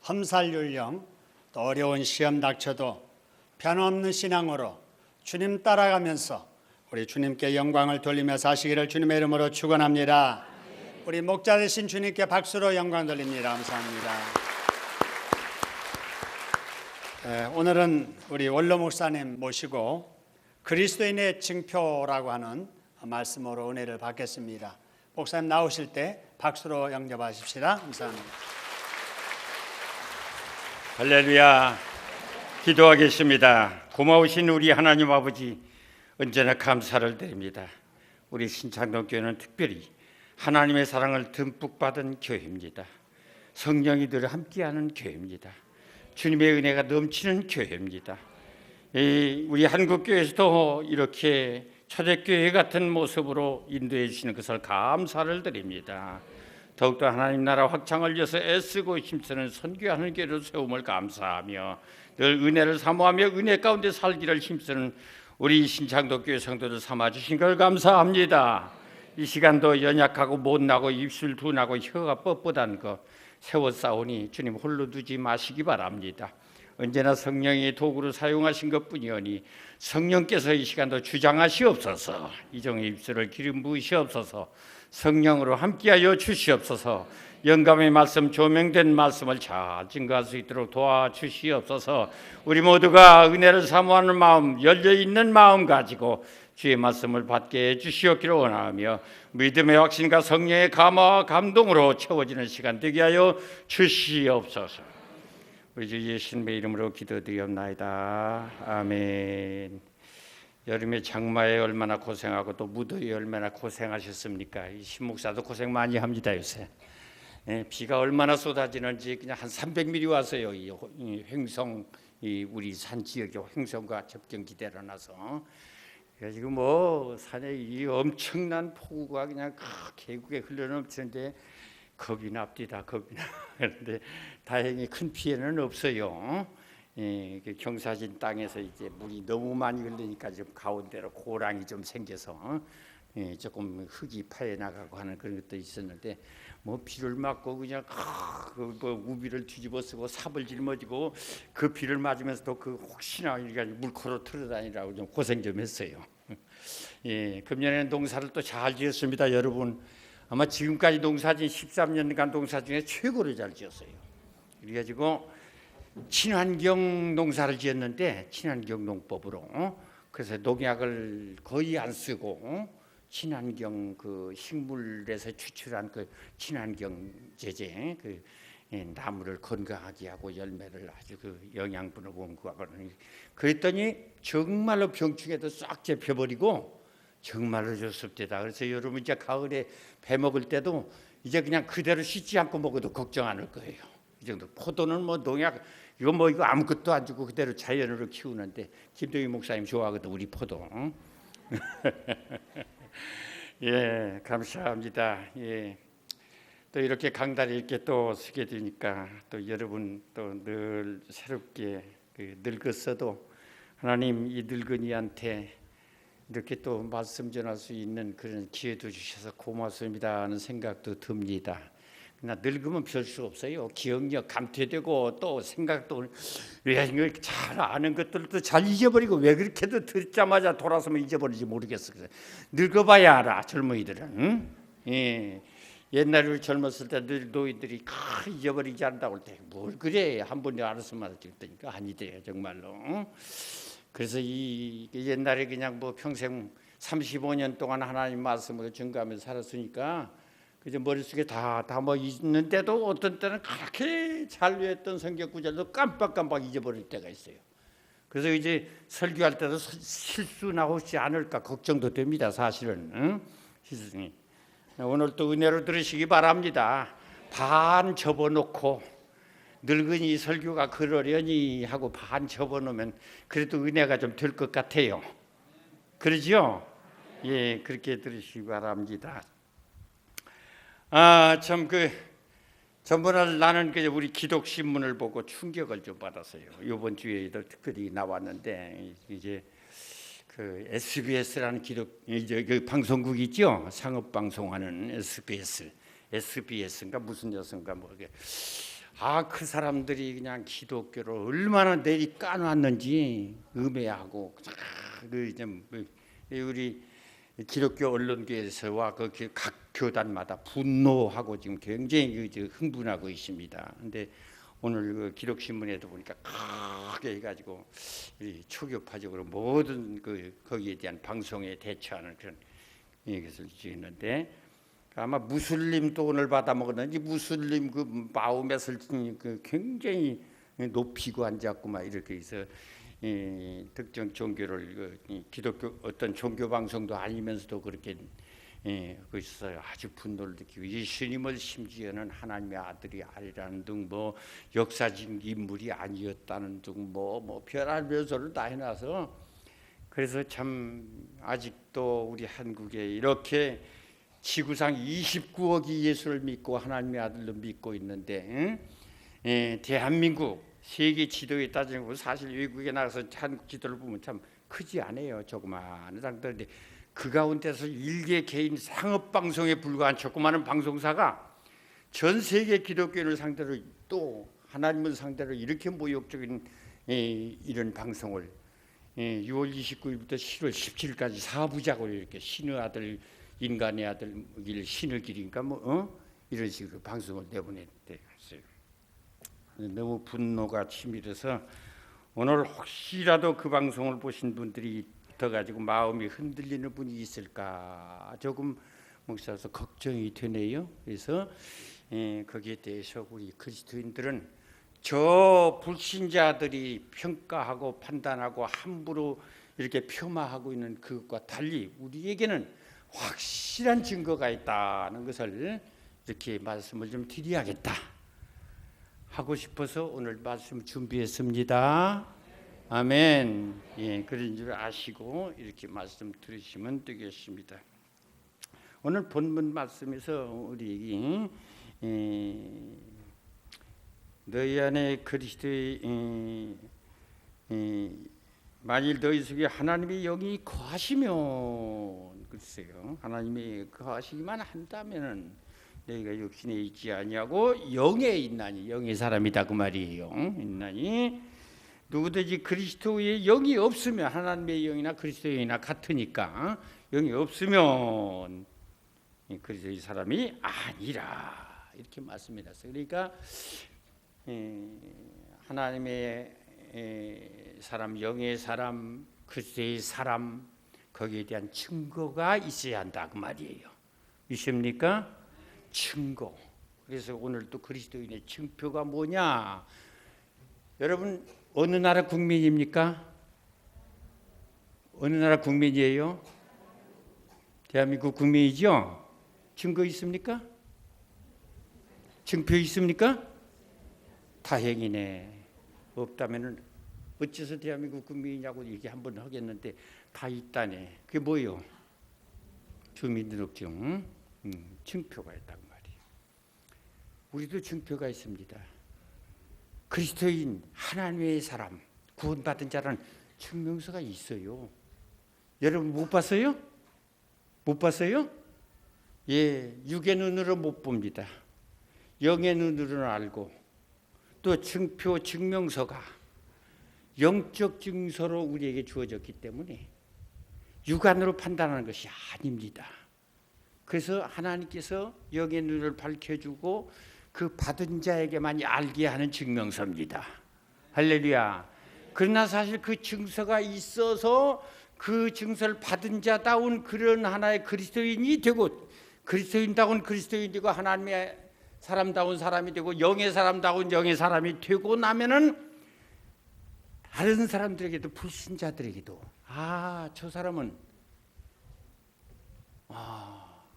험살윤령 또 어려운 시험 닥쳐도 변함없는 신앙으로 주님 따라가면서 우리 주님께 영광을 돌리며 사시기를 주님의 이름으로 축원합니다. 우리 목자 되신 주님께 박수로 영광 돌립니다. 감사합니다. 오늘은 우리 원로 목사님 모시고 그리스도인의 증표라고 하는 말씀으로 은혜를 받겠습니다. 목사님 나오실 때 박수로 영접하십시다. 감사합니다. 할렐루야. 기도하겠습니다. 고마우신 우리 하나님 아버지, 언제나 감사를 드립니다. 우리 신창동교회는 특별히 하나님의 사랑을 듬뿍 받은 교회입니다. 성령이 늘 함께하는 교회입니다. 주님의 은혜가 넘치는 교회입니다. 우리 한국교회에서도 이렇게 초대교회 같은 모습으로 인도해 주시는 것을 감사를 드립니다. 더욱더 하나님 나라 확장을 위해서 애쓰고 힘쓰는 선교하는 교회로 세움을 감사하며 늘 은혜를 사모하며 은혜 가운데 살기를 힘쓰는 우리 신창도교회 성도들 삼아주신 걸 감사합니다. 이 시간도 연약하고 못나고 입술 둔하고 혀가 뻣뻣한 거 세워 싸우니 주님 홀로 두지 마시기 바랍니다. 언제나 성령이 도구로 사용하신 것뿐이오니 성령께서 이 시간도 주장하시옵소서. 이종의 입술을 기름 부으시옵소서. 성령으로 함께하여 주시옵소서. 영감의 말씀, 조명된 말씀을 잘 증거할 수 있도록 도와주시옵소서. 우리 모두가 은혜를 사모하는 마음, 열려있는 마음 가지고 주의 말씀을 받게 해주시옵기를 원하며 믿음의 확신과 성령의 감화와 감동으로 채워지는 시간 되게 하여 주시옵소서. 우리 주 예수님의 이름으로 기도드리옵나이다. 아멘. 여름에 장마에 얼마나 고생하고 또 무더위에 얼마나 고생하셨습니까? 이 신목사도 고생 많이 합니다 요새. 비가 얼마나 쏟아지는지 그냥 한 300mm 와서요. 이 횡성, 우리 산 지역이 횡성과 접경지대로 나서 지금 뭐 산에 이 엄청난 폭우가 그냥 계곡에 흘러넘치는데 겁이 납디다. 겁이 나. 그런데 다행히 큰 피해는 없어요. 경사진 땅에서 이제 물이 너무 많이 흘리니까 지금 가운데로 고랑이 좀 생겨서 조금 흙이 파여 나가고 하는 그런 것도 있었는데 뭐 비를 맞고 그냥 뭐 우비를 뒤집어 쓰고 삽을 짊어지고 그 비를 맞으면서도 그 혹시나 물코로 틀어다니라고 좀 고생 좀 했어요. 금년에는 농사를 또 잘 지었습니다. 여러분 아마 지금까지 농사진 13년간 농사 중에 최고로 잘 지었어요. 그래가지고 친환경 농사를 지었는데 친환경 농법으로 그래서 농약을 거의 안 쓰고 친환경 그 식물에서 추출한 그 친환경 제제 그 나무를 건강하게 하고 열매를 아주 그 영양분을 공급하고 그랬더니 정말로 병충해도 싹 잡혀버리고 정말로 좋습니다. 그래서 여러분 이제 가을에 배 먹을 때도 이제 그냥 그대로 씻지 않고 먹어도 걱정 안 할 거예요. 이 정도. 포도는 뭐 농약 이거 아무것도 안 주고 그대로 자연으로 키우는데 김동희 목사님 좋아하거든 우리 포도. 예, 감사합니다. 예. 또 이렇게 강단에 이렇게 또 서게 되니까 또 여러분 또 늘 새롭게 늙었어도 하나님 이 늙은이한테 이렇게 또 말씀 전할 수 있는 그런 기회도 주셔서 고맙습니다 하는 생각도 듭니다. 그러나 늙으면 별 수 없어요. 기억력 감퇴되고 또 생각도 잘 아는 것들도 잘 잊어버리고 왜 그렇게도 듣자마자 돌아서면 잊어버리지 모르겠어요. 늙어봐야 알아 젊은이들은. 응? 예. 옛날에 우리 젊었을 때 늘 노인들이 잊어버리지 않는다고 할 때 뭘 그래 한 번에 알았으면 알았으니까 아니대요 정말로. 응? 그래서 이 옛날에 그냥 뭐 평생 35년 동안 하나님 말씀으로 증거하면서 살았으니까 그저 머릿속에 다 뭐 있는데도 어떤 때는 그렇게 잘 외웠던 성경 구절도 깜빡깜빡 잊어버릴 때가 있어요. 그래서 이제 설교할 때도 실수 나오지 않을까 걱정도 됩니다. 사실은. 응? 오늘 또 은혜로 들으시기 바랍니다. 반 접어놓고 늙은이 설교가 그러려니 하고 반 접어놓으면 그래도 은혜가 좀 될 것 같아요. 그러죠? 예, 그렇게 들으시기 바랍니다. 참 전번에 나는 우리 기독신문을 보고 충격을 좀 받았어요. 이번 주에도 특별히 나왔는데 이제 그 SBS라는 그 방송국 있죠? 상업 방송하는 SBS인가 무슨 여선가 뭐 그 사람들이 그냥 기독교를 얼마나 내리 까놨는지 음해하고 우리 기독교 언론계에서와 각 교단마다 분노하고 지금 굉장히 흥분하고 있습니다. 근데 오늘 그 기독신문에도 보니까 크게 해가지고 초교파적으로 모든 거기에 대한 방송에 대처하는 그런 것을 지었는데, 아마 무슬림도 오늘 받아 먹었는지 무슬림 그 마음에서 굉장히 높이고 앉았고 막 이렇게 해서 특정 종교를 기독교 어떤 종교 방송도 아니면서도 그렇게 거기서 아주 분노를 느끼고 예수님을 심지어는 하나님의 아들이 아니라는 등 뭐 역사적 인물이 아니었다는 등 뭐 별할 묘소를 다 해놔서, 그래서 참 아직도 우리 한국에 이렇게 지구상 29억이 예수를 믿고 하나님의 아들로 믿고 있는데, 대한민국 세계 지도에 따지면 사실 외국에 나가서 한국 지도를 보면 참 크지 않아요. 조그마한 상태인데 그 가운데서 일개 개인 상업 방송에 불과한 조그마한 방송사가 전 세계 기독교인을 상대로 또 하나님을 상대로 이렇게 모욕적인 이런 방송을 6월 29일부터 10월 17일까지 4부작으로 이렇게 신의 아들 인간의 아들 신을 기리니까 이런 식으로 방송을 내보냈대요. 너무 분노가 치밀어서 오늘 혹시라도 그 방송을 보신 분들이 더 가지고 마음이 흔들리는 분이 있을까 조금 목사로서 걱정이 되네요. 그래서 거기에 대해서 우리 그리스도인들은 저 불신자들이 평가하고 판단하고 함부로 이렇게 폄하하고 있는 그것과 달리 우리에게는 확실한 증거가 있다는 것을 이렇게 말씀을 좀 드려야겠다 하고 싶어서 오늘 말씀 준비했습니다. 아멘. 그런 줄 아시고 이렇게 말씀 들으시면 되겠습니다. 오늘 본문 말씀에서 우리 너희 안에 그리스도의 만일 너희 속에 하나님의 영이 거하시면, 글쎄요, 하나님의 거하시기만 한다면은 너희가 육신에 있지 아니하고 영에 있나니, 영의 사람이다 그 말이에요. 있나니 누구든지 그리스도의 영이 없으면, 하나님의 영이나 그리스도의 영이나 같으니까 영이 없으면 그리스도의 사람이 아니라 이렇게 말씀해놨어요. 그러니까 하나님의 사람, 영의 사람, 그리스도의 사람, 거기에 대한 증거가 있어야 한다 그 말이에요. 있습니까? 증거. 그래서 오늘 또 그리스도인의 증표가 뭐냐? 여러분 어느 나라 국민입니까? 어느 나라 국민이에요? 대한민국 국민이죠? 증거 있습니까? 증표 있습니까? 다행이네. 없다면은 어째서 대한민국 국민이냐고 얘기 한번 하겠는데 다 있다네. 그게 뭐예요? 주민등록증. 증표가 있단 말이에요. 우리도 증표가 있습니다. 그리스도인 하나님의 사람, 구원받은 자라는 증명서가 있어요. 여러분 못 봤어요? 못 봤어요? 육의 눈으로 못 봅니다. 영의 눈으로는 알고, 또 증표, 증명서가 영적 증서로 우리에게 주어졌기 때문에 육안으로 판단하는 것이 아닙니다. 그래서 하나님께서 영의 눈을 밝혀주고 그 받은 자에게만 알게 하는 증명서입니다. 할렐루야. 그러나 사실 그 증서가 있어서 그 증서를 받은 자다운 그런 하나의 그리스도인이 되고, 그리스도인다운 그리스도인이 되고, 하나님의 사람다운 사람이 되고, 영의 사람다운 영의 사람이 되고 나면은 다른 사람들에게도, 불신자들에게도 저 사람은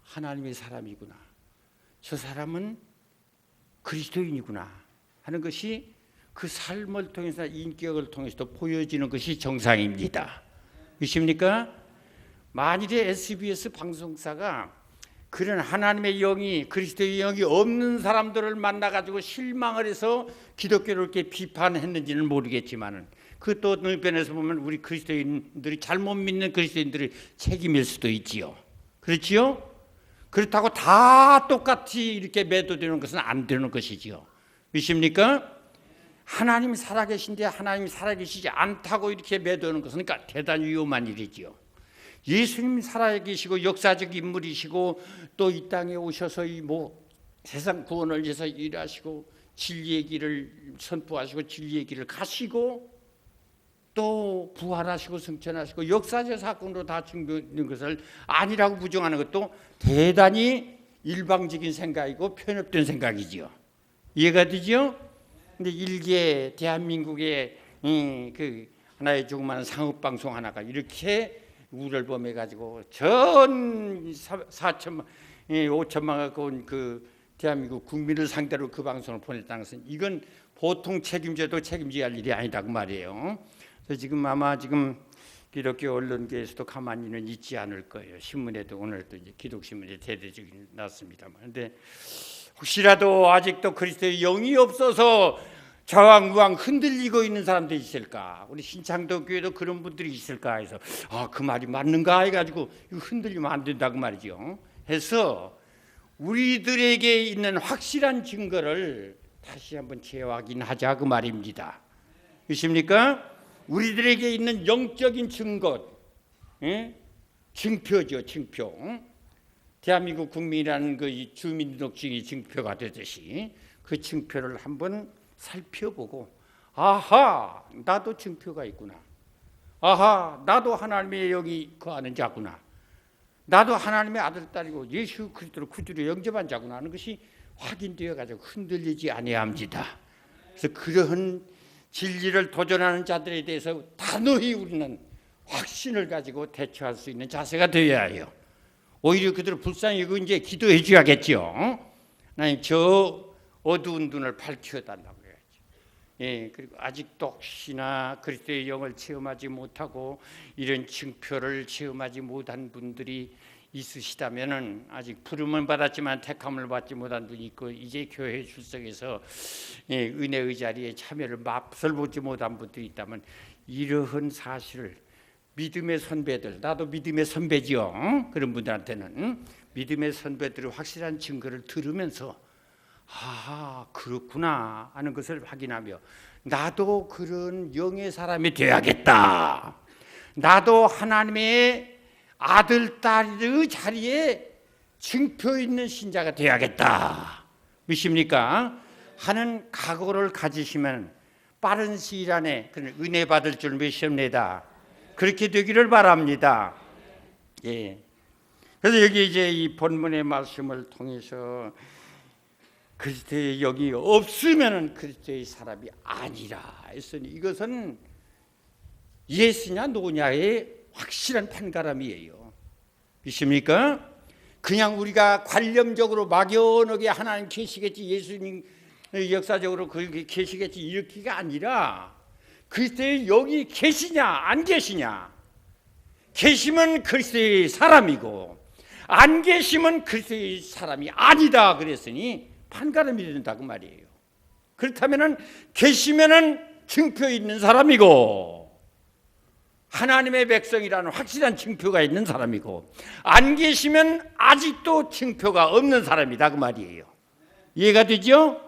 하나님의 사람이구나, 저 사람은 그리스도인이구나 하는 것이 그 삶을 통해서, 인격을 통해서도 보여지는 것이 정상입니다. 그렇습니까? 만일에 SBS 방송사가 그런 하나님의 영이, 그리스도의 영이 없는 사람들을 만나가지고 실망을 해서 기독교를 이렇게 비판했는지는 모르겠지만은, 그 또 어떤 면에서 보면 우리 그리스도인들이, 잘못 믿는 그리스도인들이 책임일 수도 있지요. 그렇지요? 그렇다고 다 똑같이 이렇게 매도되는 것은 안 되는 것이지요. 믿습니까? 하나님이 살아계신데 하나님이 살아계시지 않다고 이렇게 매도하는 것은 그러니까 대단히 위험한 일이지요. 예수님이 살아계시고 역사적 인물이시고 또 이 땅에 오셔서 이 세상 구원을 위해서 일하시고 진리의 길을 선포하시고 진리의 길을 가시고 또 부활하시고 승천하시고 역사적 사건으로 다 증거하는 것을 아니라고 부정하는 것도 대단히 일방적인 생각이고 편협된 생각이지요. 이해가 되죠? 근데 일개 대한민국의 그 하나의 조그마한 상업 방송 하나가 이렇게 우를 범해 가지고 전 4천만 5천만 가까운 그 대한민국 국민을 상대로 그 방송을 보냈다는 것은 이건 보통 책임져도 책임져야 할 일이 아니다 그 말이에요. 그래서 지금 아마 기독교 언론계에서도 가만히는 있지 않을 거예요. 신문에도 오늘도 이제 기독신문에 대대적인 났습니다만. 그런데 혹시라도 아직도 그리스도의 영이 없어서 좌왕우왕 흔들리고 있는 사람들이 있을까? 우리 신창도 교회도 그런 분들이 있을까 해서 그 말이 맞는가 해가지고 이거 흔들리면 안 된다고 말이죠. 해서 우리들에게 있는 확실한 증거를 다시 한번 재확인하자 그 말입니다. 그렇습니까? 우리들에게 있는 영적인 증거, 증표죠, 증표. 대한민국 국민이라는 그 주민등록증이 증표가 되듯이 그 증표를 한번 살펴보고 아하 나도 증표가 있구나. 아하 나도 하나님의 영이 거하는 자구나. 나도 하나님의 아들 딸이고 예수 그리스도를 구주로 영접한 자구나 하는 것이 확인되어 가지고 흔들리지 아니합니다. 그래서 그러한 진리를 도전하는 자들에 대해서 단호히 우리는 확신을 가지고 대처할 수 있는 자세가 되어야 해요. 오히려 그들을 불쌍히 여기고 이제 기도해 줘야겠죠. 하나님 저 어두운 눈을 밝혀달라고 그래야죠. 예, 그리고 아직도 혹시나 그리스도의 영을 체험하지 못하고 이런 증표를 체험하지 못한 분들이 있으시다면은 아직 부름은 받았지만 택함을 받지 못한 분이 있고 이제 교회 출석해서 은혜의 자리에 참여를 맛을 보지 못한 분들이 있다면 이러한 사실을 믿음의 선배들, 나도 믿음의 선배지요. 그런 분들한테는 믿음의 선배들의 확실한 증거를 들으면서 그렇구나 하는 것을 확인하며 나도 그런 영의 사람이 되어야겠다. 나도 하나님의 아들, 딸의 자리에 증표 있는 신자가 되어야겠다. 믿습니까? 하는 각오를 가지시면 빠른 시일 안에 은혜 받을 줄 믿습니다. 그렇게 되기를 바랍니다. 예. 그래서 여기 이제 이 본문의 말씀을 통해서 그리스도의 영이 없으면은 그리스도의 사람이 아니라 했으니 이것은 예수냐 노냐의 확실한 판가름이에요. 믿습니까? 그냥 우리가 관념적으로 막연하게 하나님 계시겠지 예수님 역사적으로 그렇게 계시겠지 이렇게가 아니라 그리스도의 영이 계시냐 안 계시냐 계시면 그리스도의 사람이고 안 계시면 그리스도의 사람이 아니다 그랬으니 판가름이 된다고 말이에요. 그렇다면 계시면은 증표 있는 사람이고 하나님의 백성이라는 확실한 증표가 있는 사람이고 안 계시면 아직도 증표가 없는 사람이다 그 말이에요. 이해가 되죠?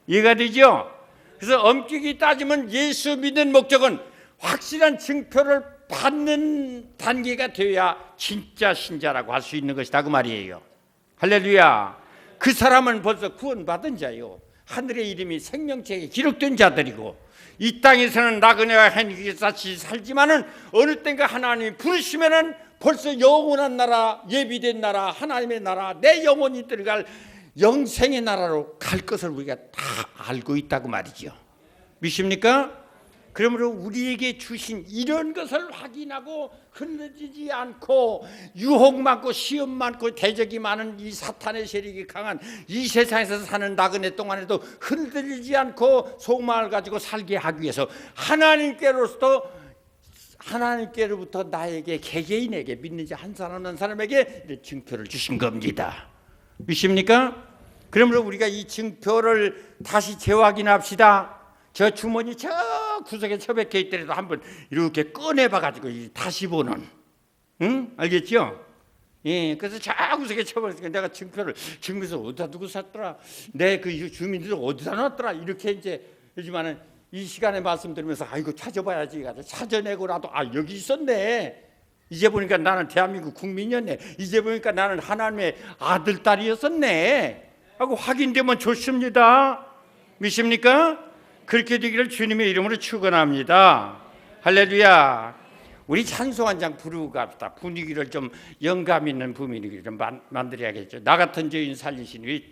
이해가 되죠? 그래서 엄격히 따지면 예수 믿는 목적은 확실한 증표를 받는 단계가 되어야 진짜 신자라고 할 수 있는 것이다 그 말이에요. 할렐루야. 그 사람은 벌써 구원받은 자요. 하늘의 이름이 생명책에 기록된 자들이고 이 땅에서는 나그네와 햇빛같이 살지만은 어느 때인가 하나님이 부르시면은 벌써 영원한 나라, 예비된 나라, 하나님의 나라, 내 영혼이 들어갈 영생의 나라로 갈 것을 우리가 다 알고 있다고 말이죠. 믿습니까? 그러므로 우리에게 주신 이런 것을 확인하고 흔들리지 않고 유혹 많고 시험 많고 대적이 많은 이 사탄의 세력이 강한 이 세상에서 사는 나그네 동안에도 흔들리지 않고 속마음을 가지고 살게 하기 위해서 하나님께로부터 나에게 개개인에게 믿는지 한 사람 한 사람에게 이런 증표를 주신 겁니다. 믿습니까? 그러므로 우리가 이 증표를 다시 재확인합시다. 저 주머니 저 구석에 처박혀 있더라도 한번 이렇게 꺼내봐 가지고 다시 보는, 응? 알겠죠? 예, 그래서 자꾸 세게 쳐버렸으니까 내가 증거서 어디다 두고 샀더라, 내 그 주민들 어디다 놨더라, 이렇게 이제 하지만은 이 시간에 말씀드리면서 아이고 찾아봐야지 가서 찾아내고라도 여기 있었네. 이제 보니까 나는 대한민국 국민이었네. 이제 보니까 나는 하나님의 아들 딸이었었네 하고 확인되면 좋습니다. 믿습니까? 그렇게 되기를 주님의 이름으로 축원합니다. 할렐루야. 우리 찬송 한 장 부르고 갑시다. 분위기를 좀 영감 있는 분위기를 좀 만들어야겠죠. 나 같은 죄인 살리신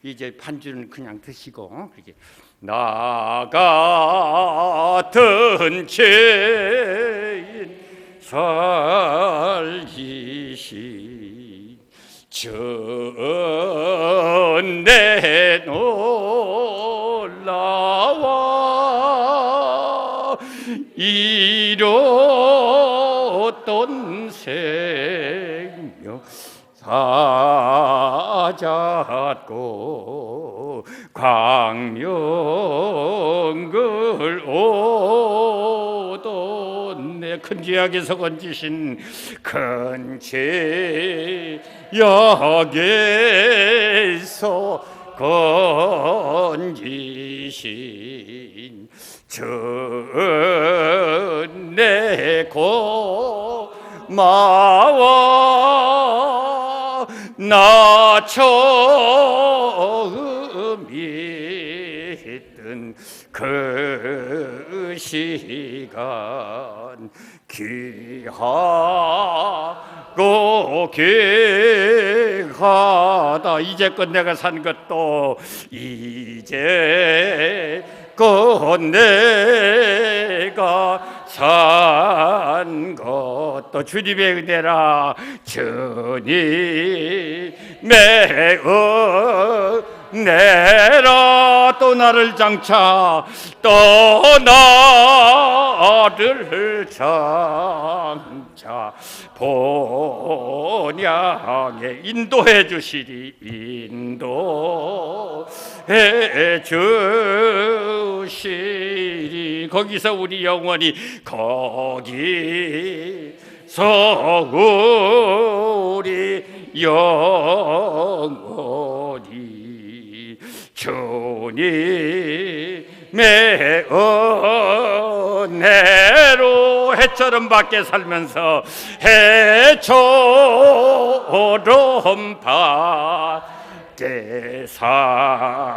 이제 반주는 그냥 드시고 그렇게 나 같은 죄인 살리신 전내 놀라와 이뤘던 생명 사잡고 광명을 얻었네. 큰 죄악에서 건지신 큰 죄악에서 건지신 전내 고마워 나 처음 믿던 그 시간 귀하고 귀하다. 이제껏 내가 산 것도 이제껏 내가 산 것도 주님의 은혜라. 주님의 은혜라. 또 나를 장차 또 나를 장차 본향에 인도해 주시리. 인도해 주시리. 거기서 우리 영원히 거기서 우리 영원히 주님의 은혜로 해처럼 밖에 살면서 해처럼 밖에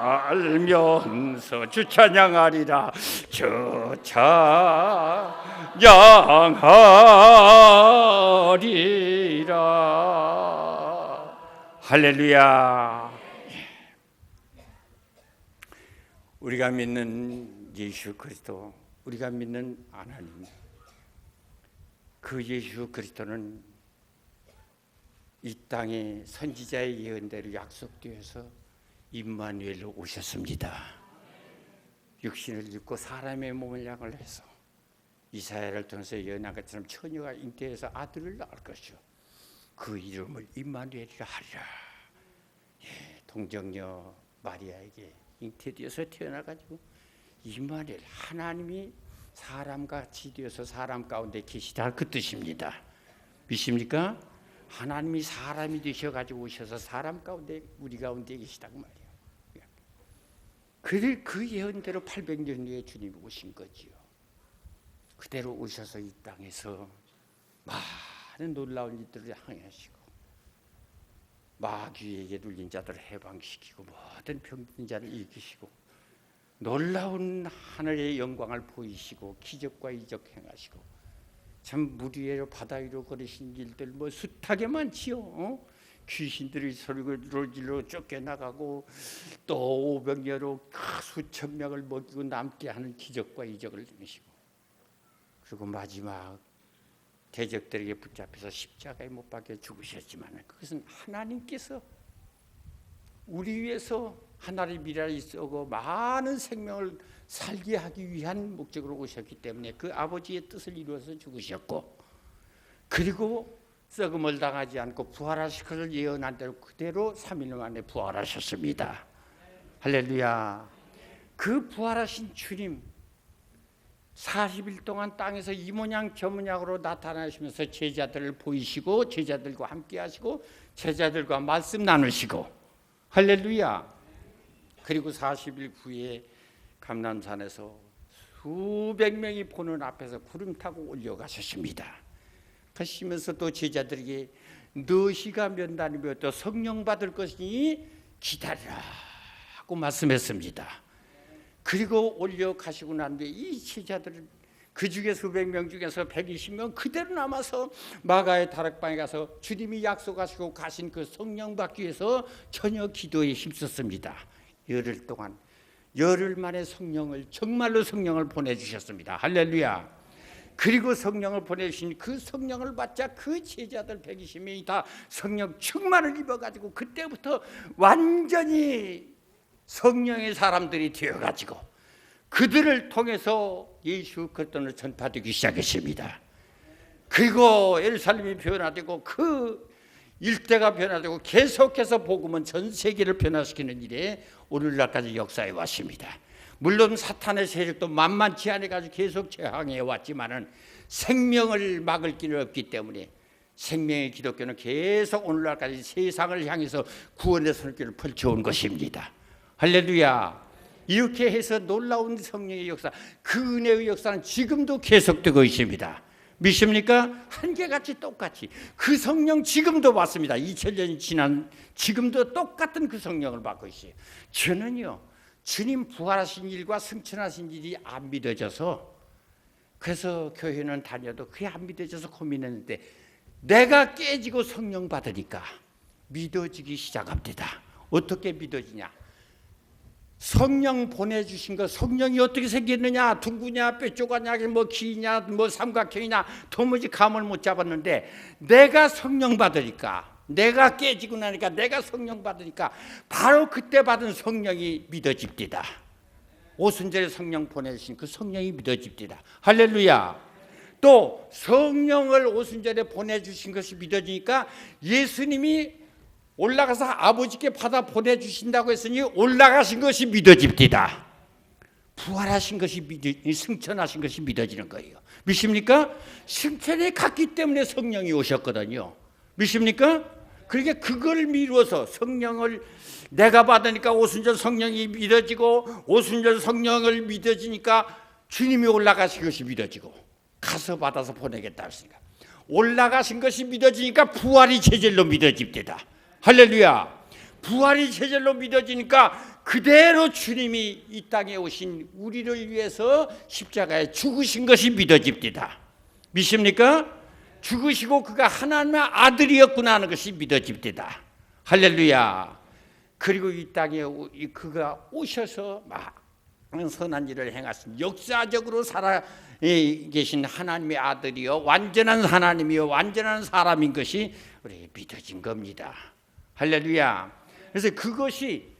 살면서 주 찬양하리라. 주 찬양하리라. 할렐루야. 우리가 믿는 예수 그리스도, 우리가 믿는 하나님, 그 예수 그리스도는 이 땅에 선지자의 예언대로 약속되어서 임마누엘로 오셨습니다. 육신을 입고 사람의 몸을 양을 해서 이사야를 통해서 예언한 것처럼 처녀가 잉태해서 아들을 낳을 것이요 그 이름을 임마누엘이라 하리라. 동정녀 마리아에게 잉태되어서 태어나가지고 임마누엘, 하나님이 사람같이 되어서 사람 가운데 계시다, 그 뜻입니다. 믿습니까? 하나님이 사람이 되셔가지고 오셔서 사람 가운데, 우리 가운데 계시다 그 말이에요. 그 예언대로 800년 후에 주님이 오신 거지요. 그대로 오셔서 이 땅에서 많은 놀라운 일들을 행하시고 마귀에게 눌린 자들을 해방시키고 모든 병든 자를 일으키시고 놀라운 하늘의 영광을 보이시고 기적과 이적 행하시고 참 물 위로 바다 위로 걸으신 일들 뭐 숱하게 많지요. 귀신들이 소리로 쫓겨나가고 또 오병이어로 수천 명을 먹이고 남게 하는 기적과 이적을 행하시고 그리고 마지막 대적들에게 붙잡혀서 십자가에 못 박혀 죽으셨지만 그것은 하나님께서 우리 위해서 하나님의 미래를 쏘고 많은 생명을 살게 하기 위한 목적으로 오셨기 때문에 그 아버지의 뜻을 이루어서 죽으셨고 그리고 썩음을 당하지 않고 부활하실 것을 예언한 대로 그대로 3일 만에 부활하셨습니다. 할렐루야. 그 부활하신 주님, 40일 동안 땅에서 이 모양 저 모양으로 나타나시면서 제자들을 보이시고 제자들과 함께 하시고 제자들과 말씀 나누시고 할렐루야. 그리고 40일 후에 감람산에서 수백 명이 보는 앞에서 구름 타고 올려가셨습니다. 가시면서 또 제자들에게 너희가 면단이며 또 성령 받을 것이니 기다리라고 말씀했습니다. 그리고 올려가시고 난 뒤에 이 제자들은 그 중에 수백 명 중에서 120명 그대로 남아서 마가의 다락방에 가서 주님이 약속하시고 가신 그 성령 받기 위해서 전혀 기도에 힘썼습니다. 열흘 동안 열흘 만에 성령을 정말로 성령을 보내주셨습니다. 할렐루야. 그리고 성령을 보내주신 그 성령을 받자 그 제자들 120명이 다 성령 충만을 입어가지고 그때부터 완전히 성령의 사람들이 되어가지고 그들을 통해서 예수 그리스도를 전파되기 시작했습니다. 그리고 예루살렘이 변화되고 그 일대가 변화되고 계속해서 복음은 전 세계를 변화시키는 일에 오늘날까지 역사해 왔습니다. 물론 사탄의 세력도 만만치 않아가지고 계속 저항해 왔지만은 생명을 막을 길은 없기 때문에 생명의 기독교는 계속 오늘날까지 세상을 향해서 구원의 손길을 펼쳐온 것입니다. 할렐루야. 이렇게 해서 놀라운 성령의 역사, 그 은혜의 역사는 지금도 계속되고 있습니다. 믿습니까? 한결같이 똑같이 그 성령 지금도 받습니다. 2000년이 지난 지금도 똑같은 그 성령을 받고 있어요. 저는요 주님 부활하신 일과 승천하신 일이 안 믿어져서 그래서 교회는 다녀도 그게 안 믿어져서 고민했는데 내가 깨지고 성령 받으니까 믿어지기 시작합니다. 어떻게 믿어지냐? 성령 보내주신 거 성령이 어떻게 생겼느냐, 둥구냐, 뾰족하냐, 뭐 기냐, 뭐 삼각형이냐 도무지 감을 못 잡았는데 내가 성령 받으니까, 내가 깨지고 나니까, 내가 성령 받으니까 바로 그때 받은 성령이 믿어집니다. 오순절에 성령 보내주신 그 성령이 믿어집니다. 할렐루야. 또 성령을 오순절에 보내주신 것이 믿어지니까 예수님이 올라가서 아버지께 받아 보내주신다고 했으니 올라가신 것이 믿어집니다. 부활하신 것이 승천하신 것이 믿어지는 거예요. 믿습니까? 승천에 갔기 때문에 성령이 오셨거든요. 믿습니까? 그러니까 그걸 미루어서 성령을 내가 받으니까 오순절 성령이 믿어지고 오순절 성령을 믿어지니까 주님이 올라가신 것이 믿어지고 가서 받아서 보내겠다 했으니까 올라가신 것이 믿어지니까 부활이 제절로 믿어집니다. 할렐루야. 부활이 제절로 믿어지니까 그대로 주님이 이 땅에 오신 우리를 위해서 십자가에 죽으신 것이 믿어집니다. 믿습니까? 죽으시고 그가 하나님의 아들이었구나 하는 것이 믿어집니다. 할렐루야. 그리고 이 땅에 그가 오셔서 많은 선한 일을 행하신 역사적으로 살아 계신 하나님의 아들이요 완전한 하나님이요 완전한 사람인 것이 우리 믿어진 겁니다. 할렐루야. 그래서 그것이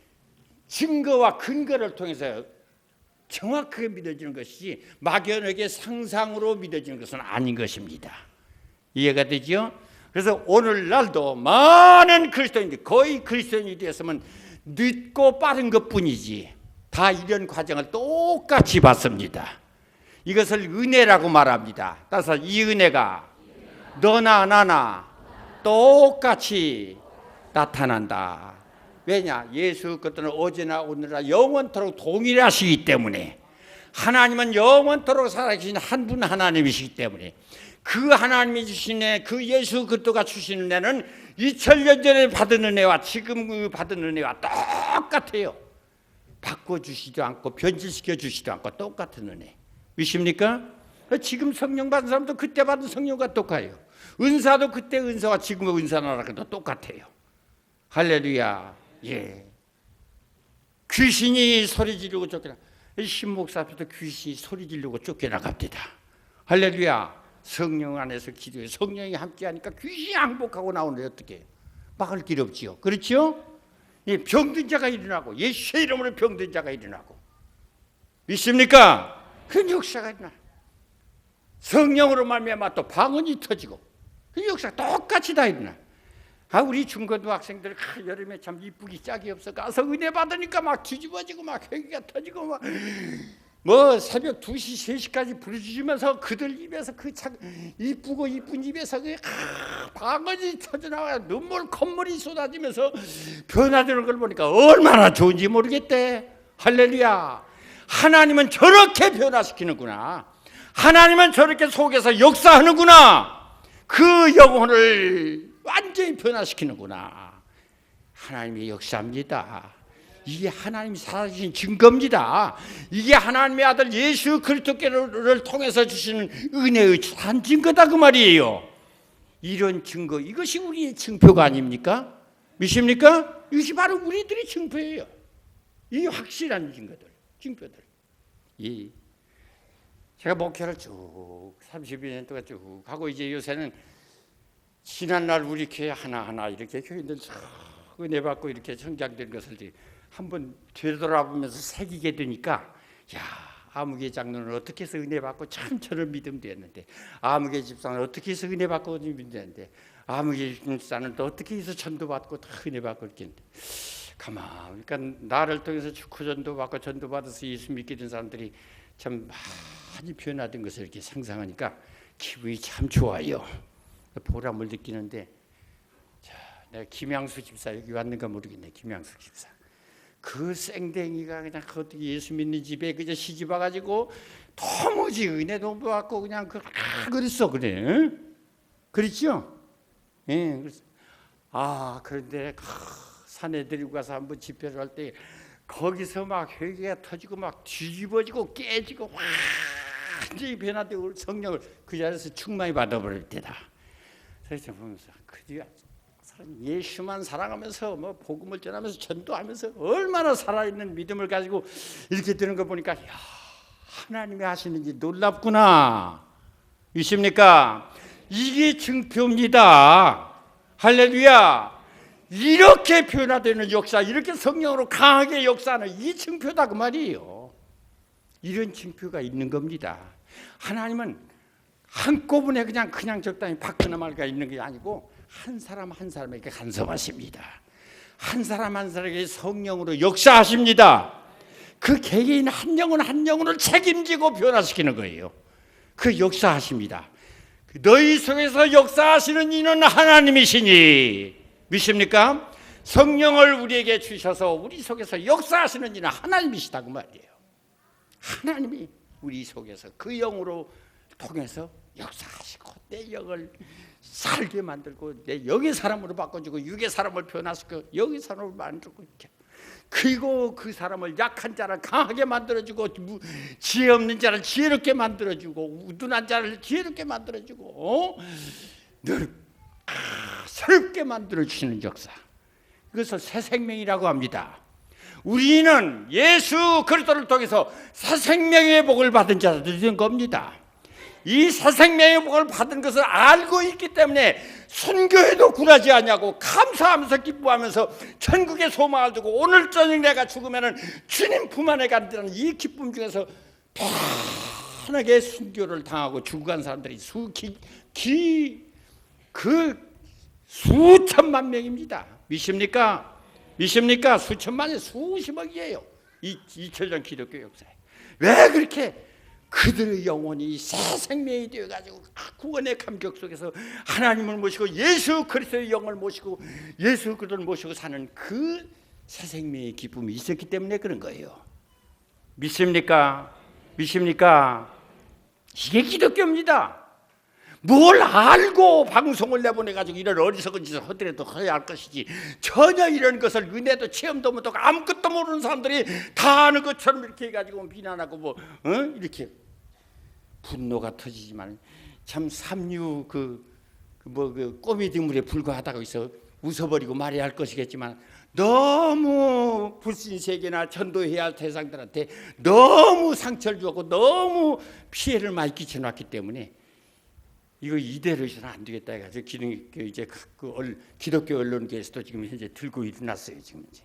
증거와 근거를 통해서 정확하게 믿어지는 것이지 막연하게 상상으로 믿어지는 것은 아닌 것입니다. 이해가 되죠? 그래서 오늘날도 많은 그리스도인들, 거의 그리스도인이 되었으면 늦고 빠른 것뿐이지 다 이런 과정을 똑같이 받습니다. 이것을 은혜라고 말합니다. 따라서 이 은혜가 너나 나나 똑같이 나타난다. 왜냐? 예수 그리스도는 어제나 오늘나 영원토록 동일하시기 때문에 하나님은 영원토록 살아계신 한 분 하나님이시기 때문에 그 하나님이 주신 은혜, 그 예수 그리스도가 주신 은혜는 2000년 전에 받은 은혜와 지금 받은 은혜와 똑같아요. 바꿔주시지도 않고 변질시켜 주시지도 않고 똑같은 은혜. 믿습니까? 지금 성령 받은 사람도 그때 받은 성령과 똑같아요. 은사도 그때 은사와 지금의 은사나라도 똑같아요. 할렐루야. 예. 귀신이 소리 지르고 쫓겨나. 신목사 앞에서 귀신이 소리 지르고 쫓겨나갑니다. 할렐루야. 성령 안에서 기도해 성령이 함께하니까 귀신이 항복하고 나오는데 어떻게 막을 길 없지요. 그렇죠? 예, 병든 자가 일어나고 예수의 이름으로 병든 자가 일어나고 믿습니까? 그 역사가 일어나. 성령으로 말미암아 또 방언이 터지고 그 역사가 똑같이 다 일어나. 우리 중고등학생들 여름에 참 이쁘기 짝이 없어 가서 은혜 받으니까 막 뒤집어지고 막 회개가 터지고 막 뭐 새벽 2시, 3시까지 부르짖으면서 그들 입에서 그 참 이쁘고 이쁜 입에서 그 방언이 터져나와 눈물 콧물이 쏟아지면서 변화되는 걸 보니까 얼마나 좋은지 모르겠대. 할렐루야. 하나님은 저렇게 변화시키는구나. 하나님은 저렇게 속에서 역사하는구나. 그 영혼을 완전히 변화시키는구나. 하나님이 역사합니다. 이게 하나님이 살아계신 증거입니다. 이게 하나님의 아들 예수 그리스도를 통해서 주시는 은혜의 한 증거다 그 말이에요. 이런 증거, 이것이 우리의 증표가 아닙니까? 믿습니까? 이것이 바로 우리들의 증표예요. 이 확실한 증표들. 제가 목회를 쭉 32년 동안 쭉 하고 이제 요새는 지난날 우리 교회 하나하나 이렇게 교인들 은혜 받고 이렇게 성장된 것을 한번 되돌아보면서 새기게 되니까 야, 아무개 장로는 어떻게 해서 은혜 받고 참 저런 믿음도 했는데, 아무개 집사는 어떻게 해서 은혜 받고 믿음도 했는데, 아무개 집사는 또 어떻게 해서 전도 받고 다 은혜 받고 이렇게 했는데, 가만 그러니까 나를 통해서 축구 전도 받고 전도 받아서 예수 믿게 된 사람들이 참 많이 변화된 것을 이렇게 상상하니까 기분이 참 좋아요. 보람을 느끼는데, 자, 내가 김양수 집사 여기 왔는가 모르겠네. 김양수 집사. 그 생댕이가 그냥 어떻게 예수 믿는 집에 그저 시집 와가지고 도무지 은혜도 못 받고 그냥 그랬어 그래. 그랬죠? 예. 그런데 산에 데리고 가서 한번 집회를 할 때 거기서 막 회개가 터지고 막 뒤집어지고 깨지고 완전히 변화되고 성령을 그 자리에서 충만히 받아버릴 때다. 그래서 보면서 그디가 예수만 사랑하면서 뭐 복음을 전하면서 전도하면서 얼마나 살아있는 믿음을 가지고 이렇게 되는 거 보니까 야, 하나님이 하시는지 놀랍구나. 믿습니까? 이게 증표입니다. 할렐루야. 이렇게 변화되는 역사, 이렇게 성령으로 강하게 역사하는 이 증표다 그 말이에요. 이런 증표가 있는 겁니다. 하나님은 한꺼번에 그냥 적당히 받거나 말거나 있는 게 아니고 한 사람 한 사람에게 간섭하십니다. 한 사람 한 사람에게 성령으로 역사하십니다. 그 개개인 한 영혼 한 영혼을 책임지고 변화시키는 거예요. 그 역사하십니다. 너희 속에서 역사하시는 이는 하나님이시니, 믿습니까? 성령을 우리에게 주셔서 우리 속에서 역사하시는 이는 하나님이시다 그 말이에요. 하나님이 우리 속에서 그 영으로 통해서 역사하시고 내 영을 살게 만들고 내 영의 사람으로 바꿔주고 육의 사람을 변화시키고 영의 사람으로 만들고 이렇게, 그리고 그 사람을 약한 자를 강하게 만들어주고 지혜 없는 자를 지혜롭게 만들어주고 우둔한 자를 지혜롭게 만들어주고 늘 새롭게 만들어주시는 역사, 이것을 새 생명이라고 합니다. 우리는 예수 그리스도를 통해서 새 생명의 복을 받은 자들이 된 겁니다. 이 새 생명의 복을 받은 것을 알고 있기 때문에 순교해도 굴하지 않냐고 감사하면서 기뻐하면서 천국의 소망을 두고 오늘 저녁 내가 죽으면 주님 품 안에 간다는 이 기쁨 중에서 편하게 순교를 당하고 죽어간 사람들이 수천만 명입니다. 믿습니까? 믿습니까? 수천만이 수십억이에요. 이 2000년 기독교 역사에. 왜 그렇게 그들의 영혼이 새 생명이 되어가지고 구원의 감격 속에서 하나님을 모시고 예수 그리스도의 영을 모시고 예수 그리스도를 모시고 사는 그 새 생명의 기쁨이 있었기 때문에 그런 거예요. 믿습니까? 믿습니까? 이게 기독교입니다. 뭘 알고 방송을 내보내가지고 이런 어리석은 짓을 하더라도 해야 할 것이지, 전혀 이런 것을 은혜도 체험도 못하고 아무것도 모르는 사람들이 다 아는 것처럼 이렇게 해가지고 비난하고 이렇게 분노가 터지지만 참 삼류 그 꼬미디 물에 불과하다고 해서 웃어버리고 말해야 할 것이겠지만 너무 불신세계나 전도해야 할 대상들한테 너무 상처를 주었고 너무 피해를 많이 끼쳐놨기 때문에 이거 이대로 해서는 안 되겠다 해가지고 이제 기독교 언론계에서도 지금 현재 들고 일어났어요. 지금 이제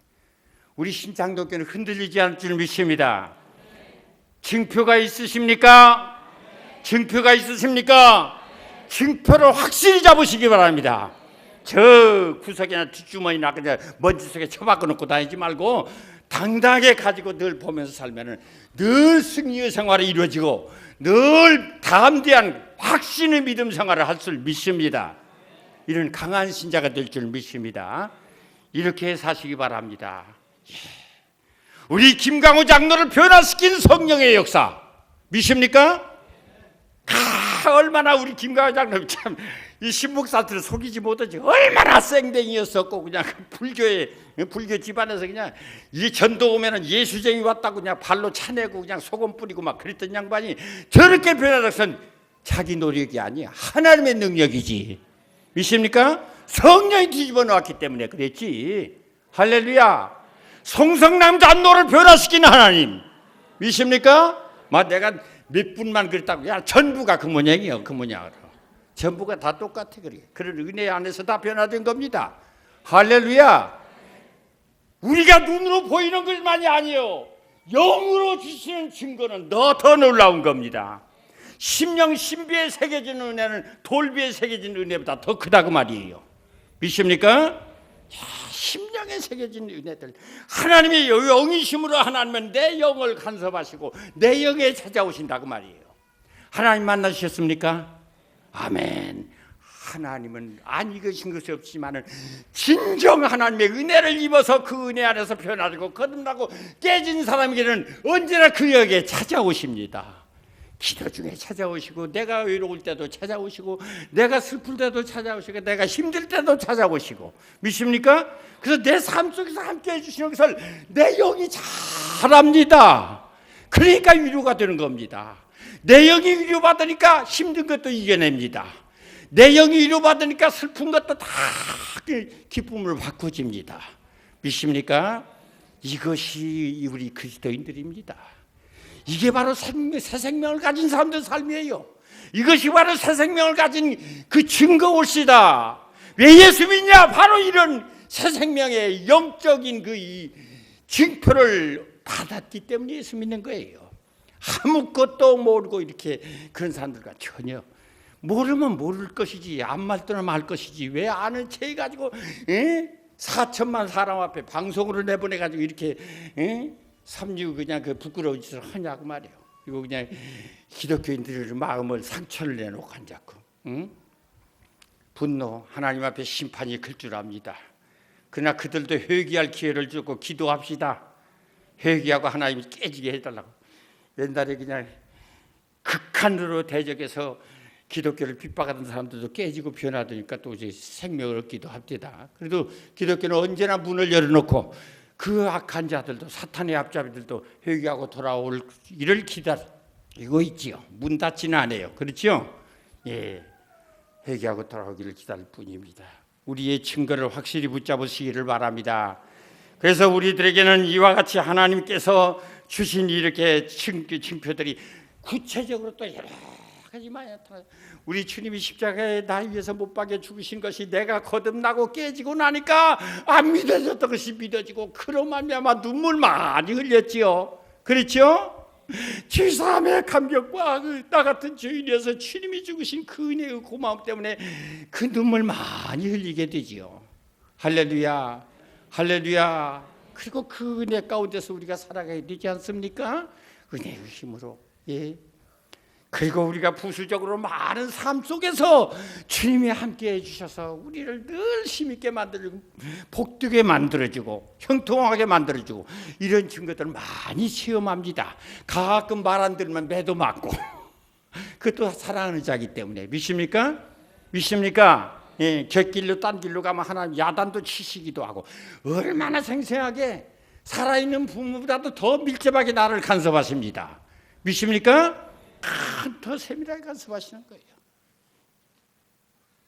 우리 신창독교는 흔들리지 않을 줄 믿습니다. 증표가 있으십니까? 증표가 있으십니까? 증표를 확실히 잡으시기 바랍니다. 저 구석이나 뒷주머니나 그냥 먼지 속에 처박아 놓고 다니지 말고 당당하게 가지고 늘 보면서 살면은 늘 승리의 생활이 이루어지고 늘 담대한 확신의 믿음 생활을 할 줄 믿습니다. 이런 강한 신자가 될 줄 믿습니다. 이렇게 사시기 바랍니다. 우리 김강호 장로를 변화시킨 성령의 역사 믿습니까? 얼마나 우리 김강호 장로 참 이 신목사들을 속이지 못하지. 얼마나 쌩댕이였었고 그냥 불교 집안에서 그냥 이 전도 오면은 예수쟁이 왔다고 그냥 발로 차내고 그냥 소금 뿌리고 막 그랬던 양반이 저렇게 변화돼서는 자기 노력이 아니야. 하나님의 능력이지. 믿습니까? 성령이 뒤집어 놓았기 때문에 그랬지. 할렐루야. 송성남 장로를 변화시키는 하나님 믿습니까? 내가 몇 분만 그랬다고 야 전부가 그 모양이요. 그 모양으로 전부가 다 똑같아. 그런 은혜 안에서 다 변화된 겁니다. 할렐루야. 우리가 눈으로 보이는 것만이 아니에요. 영으로 주시는 증거는 더 놀라운 겁니다. 심령 신비에 새겨진 은혜는 돌비에 새겨진 은혜보다 더 크다고 말이에요. 믿습니까? 심령에 새겨진 은혜들, 하나님의 영이심으로 하나님은 내 영을 간섭하시고 내 영에 찾아오신다고 말이에요. 하나님 만나셨습니까? 아멘. 하나님은 안 익으신 것이 없지만은 진정 하나님의 은혜를 입어서 그 은혜 안에서 변화되고 거듭나고 깨진 사람에게는 언제나 그 역에 찾아오십니다. 기도 중에 찾아오시고 내가 외로울 때도 찾아오시고 내가 슬플 때도 찾아오시고 내가 힘들 때도 찾아오시고 믿습니까? 그래서 내 삶 속에서 함께 해주시는 것을 내 영이 잘합니다. 그러니까 위로가 되는 겁니다. 내 영이 위로받으니까 힘든 것도 이겨냅니다. 내 영이 위로받으니까 슬픈 것도 다 기쁨으로 바꿔집니다. 믿습니까? 이것이 우리 그리스도인들입니다. 이게 바로 새 생명을 가진 사람들 삶이에요. 이것이 바로 새 생명을 가진 그 증거올시다. 왜 예수 믿냐? 바로 이런 새 생명의 영적인 그 이 증표를 받았기 때문에 예수 믿는 거예요. 아무것도 모르고 이렇게 그런 사람들과 전혀 모르면 모를 것이지 안 말더나 말 것이지 왜 아는 체 가지고 4천만 사람 앞에 방송으로 내보내가지고 이렇게 삼류 그냥 그 부끄러운 짓을 하냐고 말이에요. 이거 그냥 기독교인들의 마음을 상처를 내놓고 앉았고 분노 하나님 앞에 심판이 클 줄 압니다. 그러나 그들도 회개할 기회를 주고 기도합시다. 회개하고 하나님이 깨지게 해달라고. 옛날에 그냥 극한으로 대적해서 기독교를 핍박하던 사람들도 깨지고 변화되니까 또 이제 생명을 얻기도 합니다. 그래도 기독교는 언제나 문을 열어놓고 그 악한 자들도 사탄의 앞잡이들도 회개하고 돌아올 일을 기다리고 있지요. 문 닫지는 않아요. 그렇죠? 예, 회개하고 돌아오기를 기다릴 뿐입니다. 우리의 증거를 확실히 붙잡으시기를 바랍니다. 그래서 우리들에게는 이와 같이 하나님께서 주신 이렇게 징표들이 구체적으로 또 여러 가지 많이 나타나요. 우리 주님이 십자가에 나 위해서 못 박여 죽으신 것이 내가 거듭나고 깨지고 나니까 안 믿어졌던 것이 믿어지고 그로 말미암아 눈물 많이 흘렸지요. 그렇죠? 죄사함의 감격과 나 같은 죄인이어서 주님이 죽으신 그 은혜의 고마움 때문에 그 눈물 많이 흘리게 되지요. 할렐루야, 할렐루야. 그리고 그 은혜 가운데서 우리가 살아가야 되지 않습니까? 은혜의 힘으로. 예. 그리고 우리가 부수적으로 많은 삶 속에서 주님이 함께 해주셔서 우리를 늘 힘있게 만들고 복되게 만들어주고 형통하게 만들어주고 이런 증거들 많이 체험합니다. 가끔 말 안 들으면 매도 맞고 그것도 사랑하는 자이기 때문에. 믿습니까? 믿습니까? 예, 곁길로 딴 길로 가면 하나님 야단도 치시기도 하고 얼마나 생생하게 살아있는 부모보다도 더 밀접하게 나를 간섭하십니다. 믿습니까? 더 세밀하게 간섭하시는 거예요.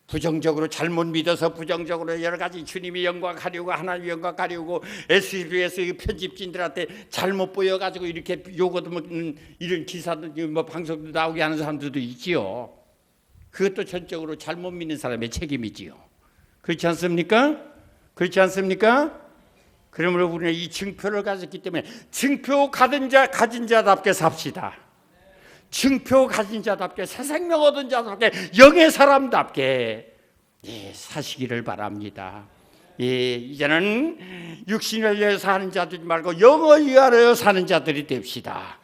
부정적으로 잘못 믿어서 부정적으로 여러 가지 주님의 영광 가려고 하나님의 영광 가려고 SBS 편집진들한테 잘못 보여가지고 이렇게 요거도 이런 기사도 뭐 방송도 나오게 하는 사람들도 있지요. 그것도 전적으로 잘못 믿는 사람의 책임이지요. 그렇지 않습니까? 그렇지 않습니까? 그러므로 우리는 이 증표를 가졌기 때문에 증표 가진 자답게 삽시다. 증표 가진 자답게 새 생명 얻은 자답게 영의 사람답게 예, 사시기를 바랍니다. 예, 이제는 육신을 위하여 사는 자들이 말고 영을 위하여 사는 자들이 됩시다.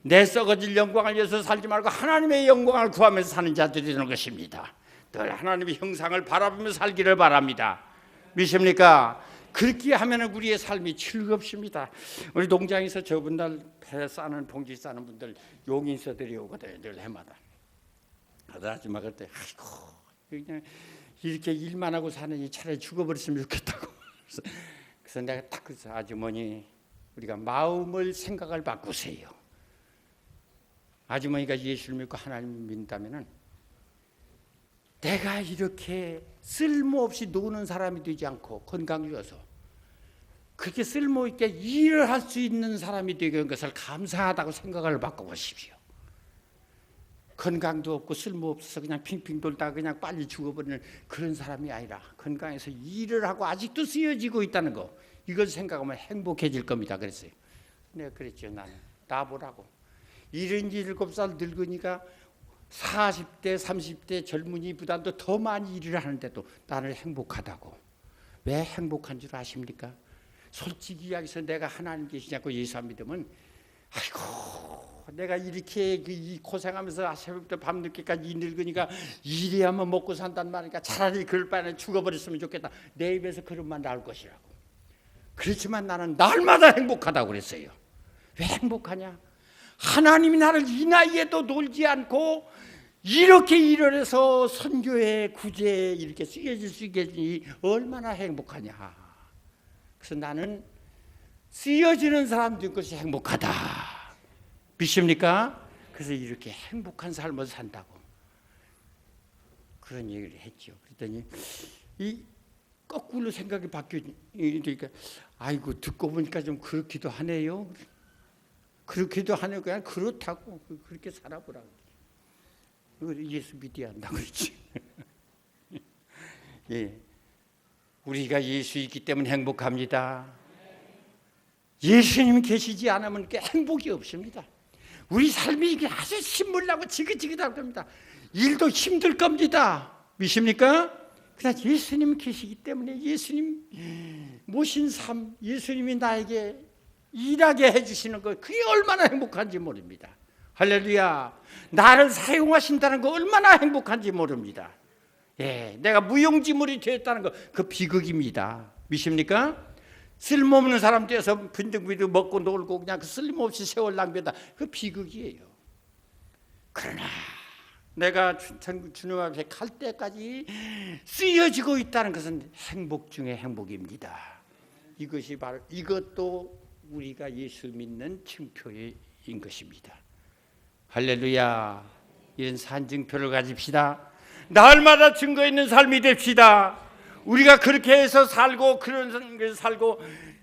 내 썩어질 영광을 위해서 살지 말고 하나님의 영광을 구하면서 사는 자들이 되는 것입니다. 늘 하나님의 형상을 바라보며 살기를 바랍니다. 믿습니까? 그렇게 하면 우리의 삶이 즐겁습니다. 우리 농장에서 저분들 배 싸는 봉지 싸는 분들 용인서들이 오거든요. 늘 해마다. 아줌마 그때 아이고 그냥 이렇게 일만 하고 사느니 차라리 죽어버렸으면 좋겠다고. 그래서 내가 딱 그래서 아주머니 우리가 마음을 생각을 바꾸세요. 아주머니가 예수를 믿고 하나님 믿는다면은 내가 이렇게 쓸모없이 노는 사람이 되지 않고 건강 주어서 그렇게 쓸모있게 일을 할 수 있는 사람이 되게 한 것을 감사하다고 생각을 바꿔보십시오. 건강도 없고 쓸모없어서 그냥 핑핑 돌다가 그냥 빨리 죽어버리는 그런 사람이 아니라 건강해서 일을 하고 아직도 쓰여지고 있다는 거 이걸 생각하면 행복해질 겁니다. 그랬어요. 내가 그랬죠. 나는 나보라고 77살 늙으니까 40대 30대 젊은이보다도 더 많이 일을 하는데도 나는 행복하다고. 왜 행복한 줄 아십니까? 솔직히 이야기해서 내가 하나님 계시냐고 예수 안 믿으면 아이고 내가 이렇게 이 고생하면서 새벽부터 밤늦게까지 늙으니까 일해야만 먹고 산단 말이니까 차라리 그럴 바에는 죽어버렸으면 좋겠다. 내 입에서 그런 말 나올 것이라고. 그렇지만 나는 날마다 행복하다고 그랬어요. 왜 행복하냐? 하나님이 나를 이 나이에도 놀지 않고 이렇게 일을 해서 선교에 구제에 이렇게 쓰여질 수 있겠니 얼마나 행복하냐. 그래서 나는 쓰여지는 사람들 것이 행복하다. 믿습니까? 그래서 이렇게 행복한 삶을 산다고 그런 얘기를 했죠. 그랬더니 이 거꾸로 생각이 바뀌니까 아이고 듣고 보니까 좀 그렇기도 하네요. 그렇기도 하네요. 그냥 그렇다고 그렇게 살아보라고. 예수 믿어야 한다 그렇지. 예, 우리가 예수 있기 때문에 행복합니다. 예수님 계시지 않으면 행복이 없습니다. 우리 삶이 이게 아주 신물나고 지긋지긋할 겁니다. 일도 힘들 겁니다. 믿습니까? 그러나 예수님 계시기 때문에 예수님 모신 삶, 예수님이 나에게 일하게 해주시는 것 그게 얼마나 행복한지 모릅니다. 할렐루야. 나를 사용하신다는 거 얼마나 행복한지 모릅니다. 예, 내가 무용지물이 되었다는 거 그 비극입니다. 믿습니까? 쓸모없는 사람 되어서 빈둥빈둥 먹고 놀고 그냥 그 쓸모없이 세월 낭비하다 그 비극이에요. 그러나 내가 주님 앞에 갈 때까지 쓰여지고 있다는 것은 행복 중에 행복입니다. 이것이 바로 이것도 우리가 예수 믿는 층표인 것입니다. 할렐루야. 이런 산증표를 가집시다. 날마다 증거 있는 삶이 됩시다. 우리가 그렇게 해서 살고 그런 삶을 살고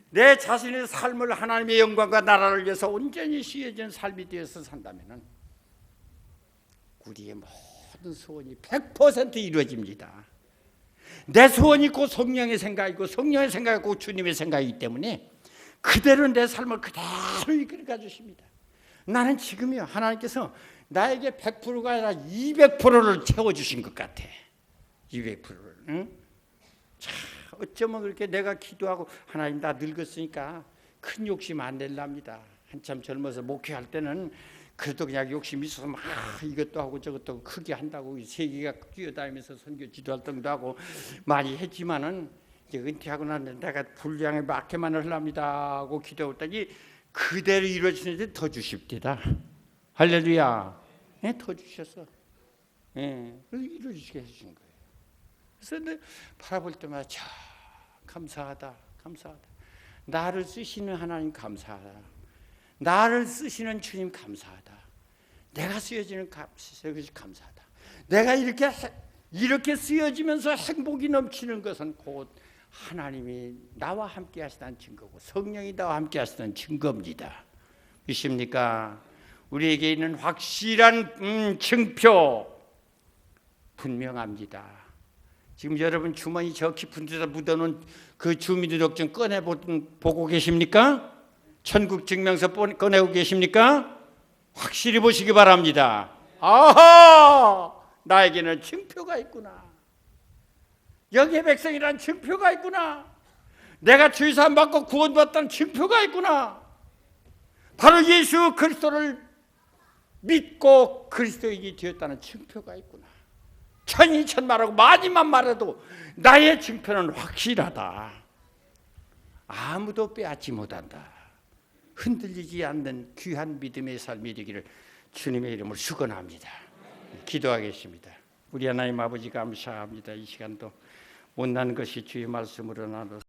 내 자신의 삶을 하나님의 영광과 나라를 위해서 온전히 쓰여진 삶이 되어서 산다면 우리의 모든 소원이 100% 이루어집니다. 내 소원이 곧 성령의 생각이고 성령의 생각이 곧 주님의 생각이기 때문에 그대로 내 삶을 그대로 이끌어 주십니다. 나는 지금이요 하나님께서 나에게 100%가 아니라 200%를 채워주신 것 같아. 200%를. 응? 자, 어쩌면 그렇게 내가 기도하고 하나님 나 늙었으니까 큰 욕심 안 낼랍니다. 한참 젊어서 목회할 때는 그래도 그냥 욕심이 있어서 막 이것도 하고 저것도 크게 한다고 세계가 뛰어다니면서 선교 지도 활동도 하고 많이 했지만은 이제 은퇴하고 나면 내가 분량에 맞게만 하랍니다 하고 기도했더니 그대로 이루어지는데 더 주십니다. 할렐루야. 네, 더 주셨어. 네, 이루어지게 해주신 거예요. 그래서 바라볼 때마다 참 감사하다, 감사하다. 나를 쓰시는 하나님 감사하다. 나를 쓰시는 주님 감사하다. 내가 쓰여지는 것이 감사하다. 내가 이렇게 쓰여지면서 행복이 넘치는 것은 곧 하나님이 나와 함께 하시다는 증거고 성령이 나와 함께 하시다는 증거입니다. 믿습니까? 우리에게 있는 확실한 증표 분명합니다. 지금 여러분 주머니 저 깊은 데다 묻어놓은 그 주민등록증 꺼내보고 계십니까? 천국 증명서 꺼내고 계십니까? 확실히 보시기 바랍니다. 아하! 나에게는 증표가 있구나. 여기에 백성이란 증표가 있구나. 내가 주의사함 받고 구원받다는 증표가 있구나. 바로 예수 그리스도를 믿고 그리스도인이 되었다는 증표가 있구나. 천이천말하고 많이만 말해도 나의 증표는 확실하다. 아무도 빼앗지 못한다. 흔들리지 않는 귀한 믿음의 삶이 되기를 주님의 이름으로 축원합니다. 기도하겠습니다. 우리 하나님 아버지 감사합니다. 이 시간도 못난 것이 주의 말씀으로 나눠